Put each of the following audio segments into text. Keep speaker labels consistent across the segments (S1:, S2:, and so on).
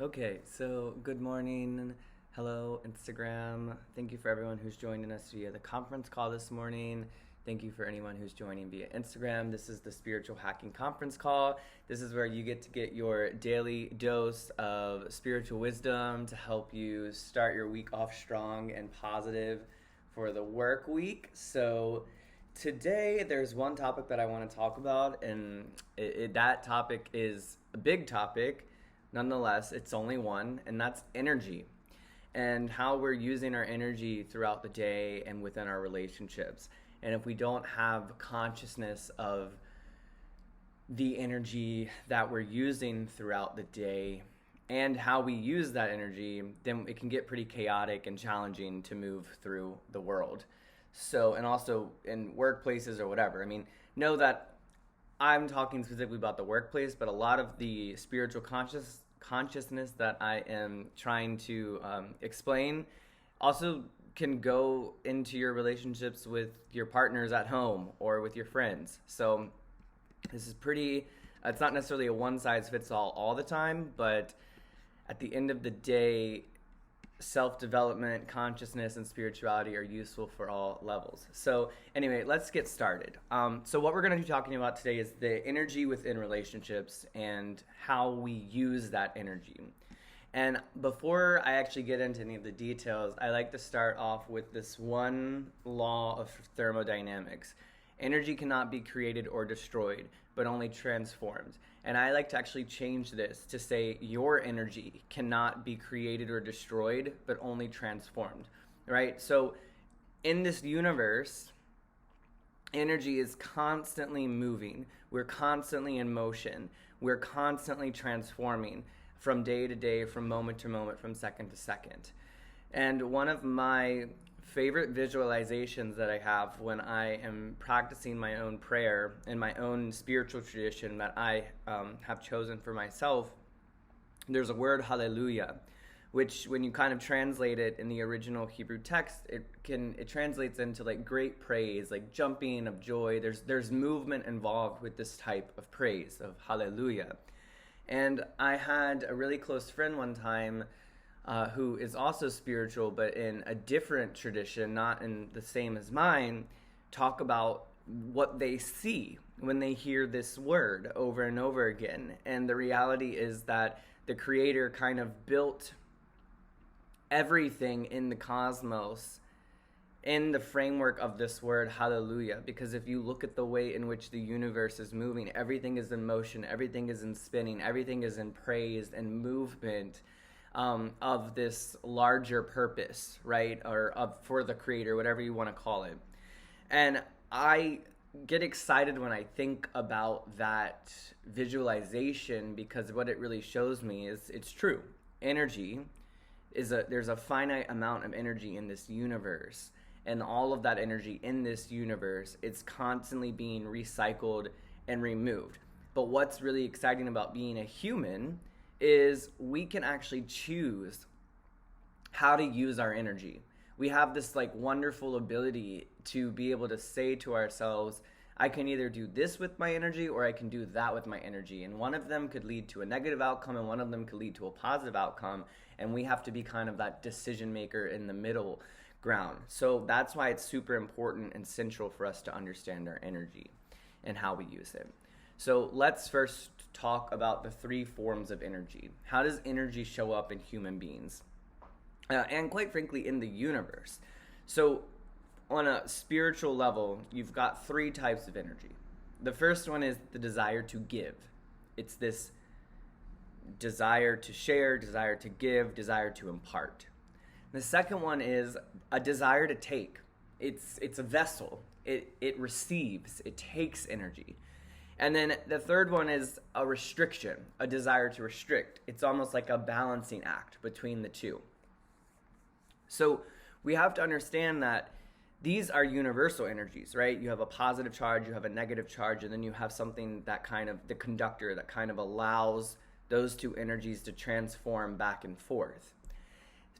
S1: Okay, so good morning. Hello, Instagram. Thank you for everyone who's joining us via the conference call this morning. Thank you for anyone who's joining via Instagram. This is the Spiritual Hacking Conference Call. This is where you get to get your daily dose of spiritual wisdom to help you start your week off strong and positive for the work week. So today there's one topic that I want to talk about, and that topic is a big topic. Nonetheless, it's only one, and that's energy and how we're using our energy throughout the day and within our relationships. And if we don't have consciousness of the energy that we're using throughout the day and how we use that energy, then it can get pretty chaotic and challenging to move through the world. So, and also in workplaces or whatever. I mean, know that I'm talking specifically about the workplace, but a lot of the spiritual consciousness that I am trying to explain also can go into your relationships with your partners at home or with your friends. So this is it's not necessarily a one-size-fits-all all the time, but at the end of the day, self-development, consciousness, and spirituality are useful for all levels. So anyway, let's get started. So what we're going to be talking about today is the energy within relationships and how we use that energy. And before I actually get into any of the details, I like to start off with this one law of thermodynamics. Energy cannot be created or destroyed, but only transformed. And I like to actually change this to say your energy cannot be created or destroyed, but only transformed, right? So in this universe, energy is constantly moving. We're constantly in motion. We're constantly transforming from day to day, from moment to moment, from second to second. And one of my favorite visualizations that I have when I am practicing my own prayer and my own spiritual tradition that I have chosen for myself, there's a word hallelujah, which when you kind of translate it in the original Hebrew text, it translates into like great praise, like jumping of joy. There's movement involved with this type of praise of hallelujah. And I had a really close friend one time who is also spiritual, but in a different tradition, not in the same as mine, talk about what they see when they hear this word over and over again. And the reality is that the Creator kind of built everything in the cosmos in the framework of this word hallelujah, because if you look at the way in which the universe is moving, everything is in motion, everything is in spinning, everything is in praise and movement of this larger purpose, right? Or for the Creator, whatever you want to call it. And I get excited when I think about that visualization, because what it really shows me is it's true. Energy there's a finite amount of energy in this universe, and all of that energy in this universe, it's constantly being recycled and removed. But what's really exciting about being a human is we can actually choose how to use our energy. We have this like wonderful ability to be able to say to ourselves, I can either do this with my energy or I can do that with my energy. And one of them could lead to a negative outcome and one of them could lead to a positive outcome. And we have to be kind of that decision maker in the middle ground. So that's why it's super important and central for us to understand our energy and how we use it. So let's first talk about the three forms of energy. How does energy show up in human beings? And quite frankly, in the universe. So on a spiritual level, you've got three types of energy. The first one is the desire to give. It's this desire to share, desire to give, desire to impart. The second one is a desire to take. It's a vessel. It receives, it takes energy. And then the third one is a restriction, a desire to restrict. It's almost like a balancing act between the two. So we have to understand that these are universal energies, right? You have a positive charge, you have a negative charge, and then you have something that kind of, the conductor, that kind of allows those two energies to transform back and forth.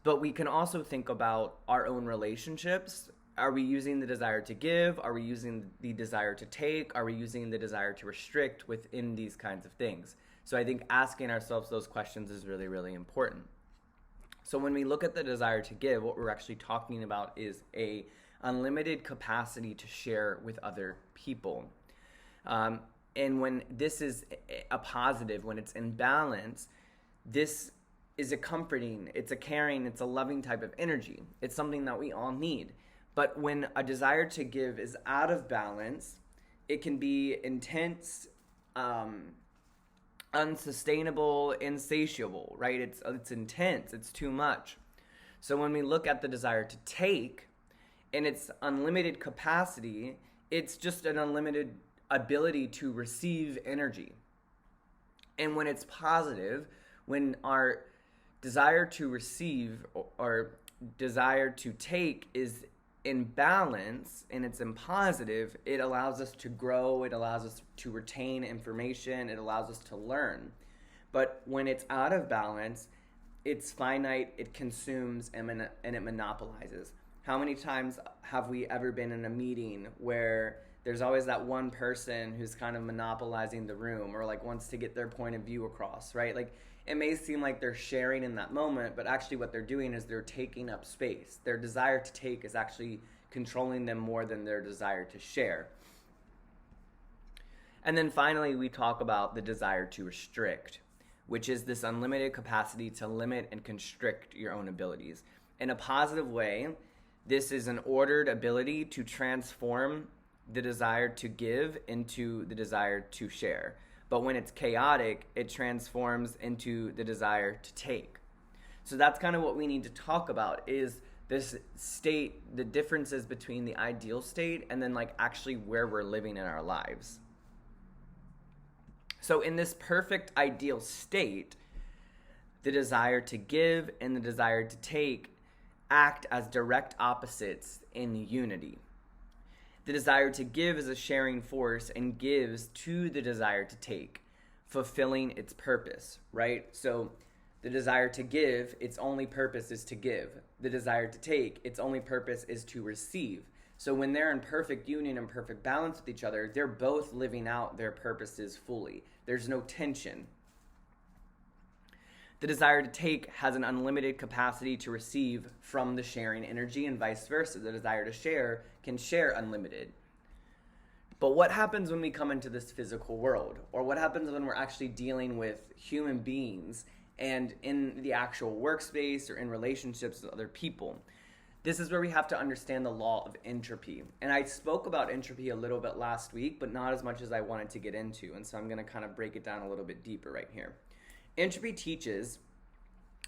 S1: But we can also think about our own relationships. Are we using the desire to give? Are we using the desire to take? Are we using the desire to restrict within these kinds of things? So I think asking ourselves those questions is really, really important. So when we look at the desire to give, what we're actually talking about is a unlimited capacity to share with other people. And when this is a positive, when it's in balance, this is a comforting, it's a caring, it's a loving type of energy. It's something that we all need. But when a desire to give is out of balance, it can be intense, unsustainable, insatiable, right? It's intense, it's too much. So when we look at the desire to take and its unlimited capacity, it's just an unlimited ability to receive energy. And when it's positive, when our desire to receive or desire to take is in balance and it's in positive, it allows us to grow, it allows us to retain information, it allows us to learn. But when it's out of balance, it's finite, it consumes, and it monopolizes. How many times have we ever been in a meeting where there's always that one person who's kind of monopolizing the room or like wants to get their point of view across, right? Like it may seem like they're sharing in that moment, but actually what they're doing is they're taking up space. Their desire to take is actually controlling them more than their desire to share. And then finally, we talk about the desire to restrict, which is this unlimited capacity to limit and constrict your own abilities. In a positive way, this is an ordered ability to transform the desire to give into the desire to share. But when it's chaotic, it transforms into the desire to take. So that's kind of what we need to talk about is this state, the differences between the ideal state and then like actually where we're living in our lives. So in this perfect ideal state, the desire to give and the desire to take act as direct opposites in unity. The desire to give is a sharing force and gives to the desire to take, fulfilling its purpose, right? So the desire to give, its only purpose is to give. The desire to take, its only purpose is to receive. So when they're in perfect union and perfect balance with each other, they're both living out their purposes fully. There's no tension. The desire to take has an unlimited capacity to receive from the sharing energy and vice versa. The desire to share can share unlimited. But what happens when we come into this physical world? Or what happens when we're actually dealing with human beings and in the actual workspace or in relationships with other people? This is where we have to understand the law of entropy. And I spoke about entropy a little bit last week, but not as much as I wanted to get into. And so I'm going to kind of break it down a little bit deeper right here. Entropy teaches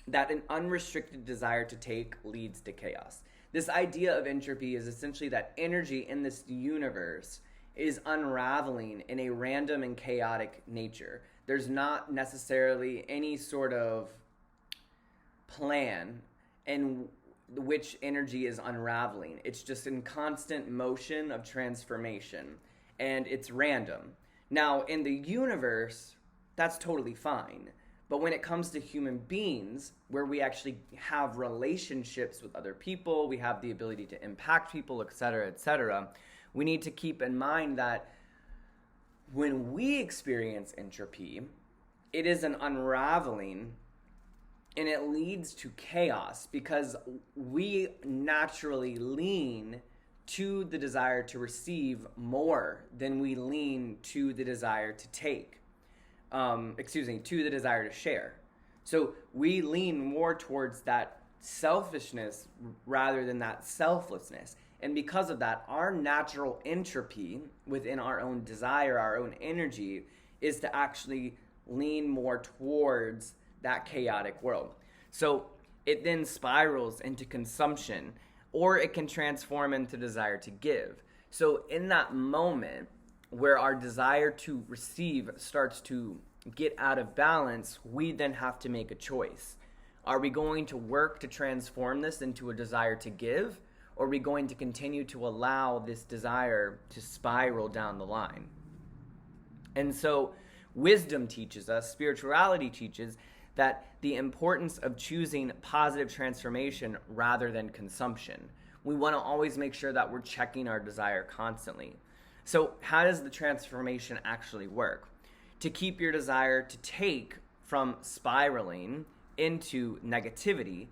S1: that an unrestricted desire to take leads to chaos. This idea of entropy is essentially that energy in this universe is unraveling in a random and chaotic nature. There's not necessarily any sort of plan in which energy is unraveling. It's just in constant motion of transformation, and it's random. Now, in the universe, that's totally fine. But when it comes to human beings, where we actually have relationships with other people, we have the ability to impact people, etc., we need to keep in mind that when we experience entropy, it is an unraveling and it leads to chaos because we naturally lean to the desire to receive more than we lean to the desire to take. To the desire to share. So we lean more towards that selfishness rather than that selflessness. And because of that, our natural entropy within our own desire, our own energy, is to actually lean more towards that chaotic world. So it then spirals into consumption, or it can transform into desire to give. So in that moment, where our desire to receive starts to get out of balance, we then have to make a choice. Are we going to work to transform this into a desire to give, or are we going to continue to allow this desire to spiral down the line? And so wisdom teaches us, spirituality teaches, that the importance of choosing positive transformation rather than consumption. We want to always make sure that we're checking our desire constantly. So how does the transformation actually work? to keep your desire to take from spiraling into negativity.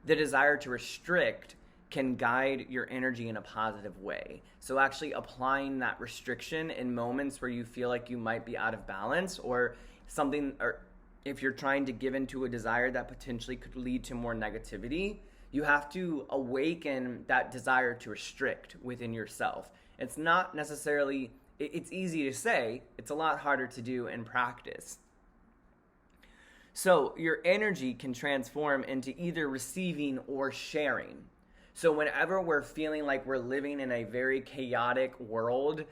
S1: The desire to restrict can guide your energy in a positive way. So actually applying that restriction in moments where you feel like you might be out of balance or something, or if you're trying to give into a desire that potentially could lead to more negativity, you have to awaken that desire to restrict within yourself. It's not necessarily, it's easy to say, it's a lot harder to do in practice. So your energy can transform into either receiving or sharing. So whenever we're feeling like we're living in a very chaotic world,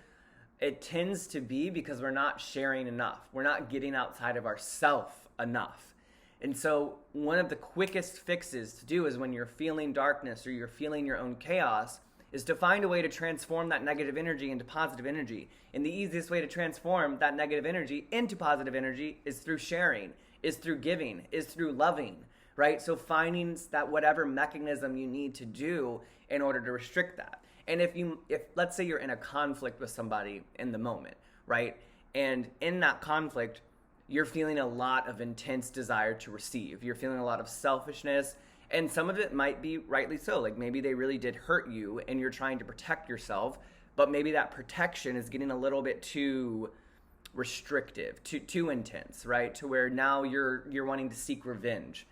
S1: it tends to be because we're not sharing enough. We're not getting outside of ourself enough. And so one of the quickest fixes to do is when you're feeling darkness or you're feeling your own chaos is to find a way to transform that negative energy into positive energy. And the easiest way to transform that negative energy into positive energy is through sharing, is through giving, is through loving, right? So finding that whatever mechanism you need to do in order to restrict that. And if let's say you're in a conflict with somebody in the moment, right? And in that conflict, you're feeling a lot of intense desire to receive. You're feeling a lot of selfishness, and some of it might be rightly so. Like maybe they really did hurt you and you're trying to protect yourself, but maybe that protection is getting a little bit too restrictive, too intense, right? To where now you're wanting to seek revenge.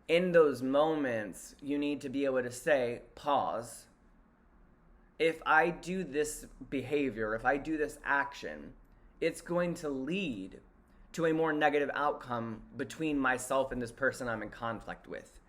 S1: In those moments, you need to be able to say, pause. If I do this behavior, if I do this action, it's going to lead to a more negative outcome between myself and this person I'm in conflict with.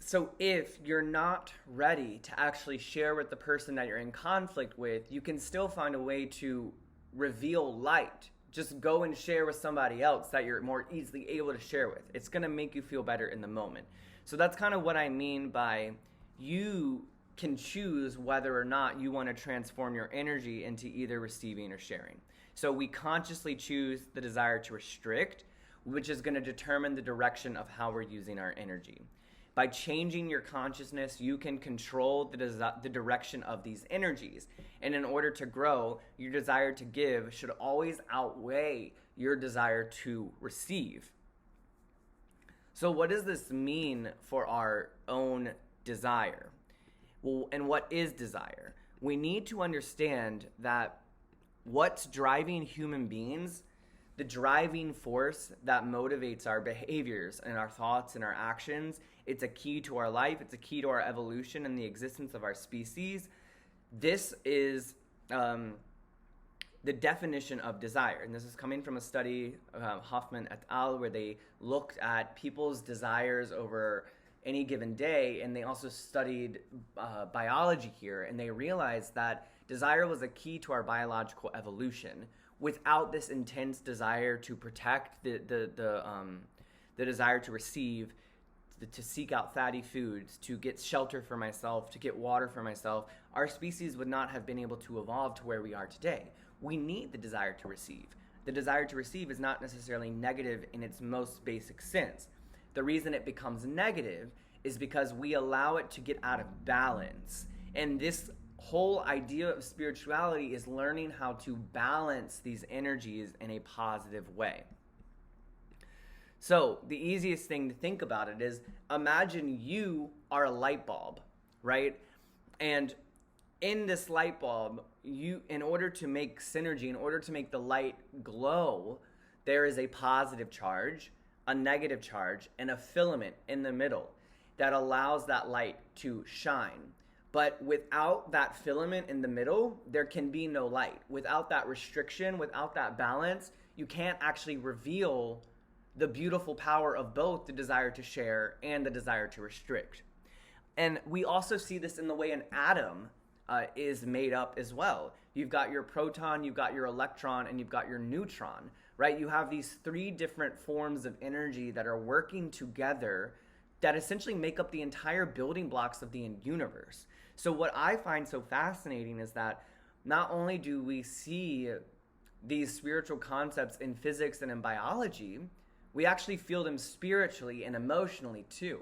S1: So if you're not ready to actually share with the person that you're in conflict with, you can still find a way to reveal light. Just go and share with somebody else that you're more easily able to share with. It's going to make you feel better in the moment. So that's kind of what I mean by you can choose whether or not you want to transform your energy into either receiving or sharing. So we consciously choose the desire to restrict, which is going to determine the direction of how we're using our energy. By changing your consciousness, you can control the direction of these energies. And in order to grow, your desire to give should always outweigh your desire to receive. So what does this mean for our own desire? Well, and what is desire? We need to understand that what's driving human beings, the driving force that motivates our behaviors and our thoughts and our actions, it's a key to our life, it's a key to our evolution and the existence of our species. This is the definition of desire. And this is coming from a study, Hoffman et al., where they looked at people's desires over any given day, and they also studied biology here, and they realized that desire was a key to our biological evolution. Without this intense desire to protect, the desire to receive, to seek out fatty foods, to get shelter for myself, to get water for myself, our species would not have been able to evolve to where we are today. We need the desire to receive. The desire to receive is not necessarily negative in its most basic sense. The reason it becomes negative is because we allow it to get out of balance. And this whole idea of spirituality is learning how to balance these energies in a positive way. So the easiest thing to think about it is, imagine you are a light bulb, right? And in this light bulb, in order to make synergy, in order to make the light glow, there is a positive charge, a negative charge, and a filament in the middle that allows that light to shine. But without that filament in the middle, there can be no light. Without that restriction, without that balance, you can't actually reveal the beautiful power of both the desire to share and the desire to restrict. And we also see this in the way an atom is made up as well. You've got your proton, you've got your electron, and you've got your neutron, right? You have these three different forms of energy that are working together that essentially make up the entire building blocks of the universe. So what I find so fascinating is that not only do we see these spiritual concepts in physics and in biology, we actually feel them spiritually and emotionally too.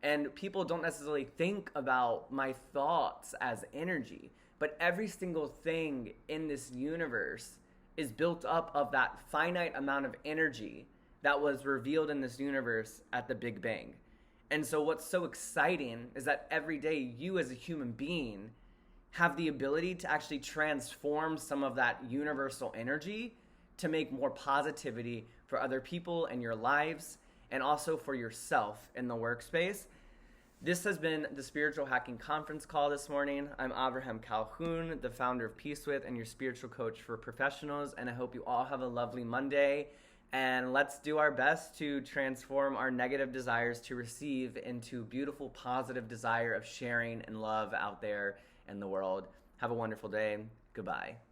S1: And people don't necessarily think about my thoughts as energy, but every single thing in this universe is built up of that finite amount of energy that was revealed in this universe at the Big Bang. And so what's so exciting is that every day you as a human being have the ability to actually transform some of that universal energy to make more positivity for other people in your lives and also for yourself in the workspace. This has been the Spiritual Hacking Conference Call this morning. I'm Avraham Calhoun, the founder of Peace With and your spiritual coach for professionals, and I hope you all have a lovely Monday. And let's do our best to transform our negative desires to receive into beautiful, positive desire of sharing and love out there in the world. Have a wonderful day. Goodbye.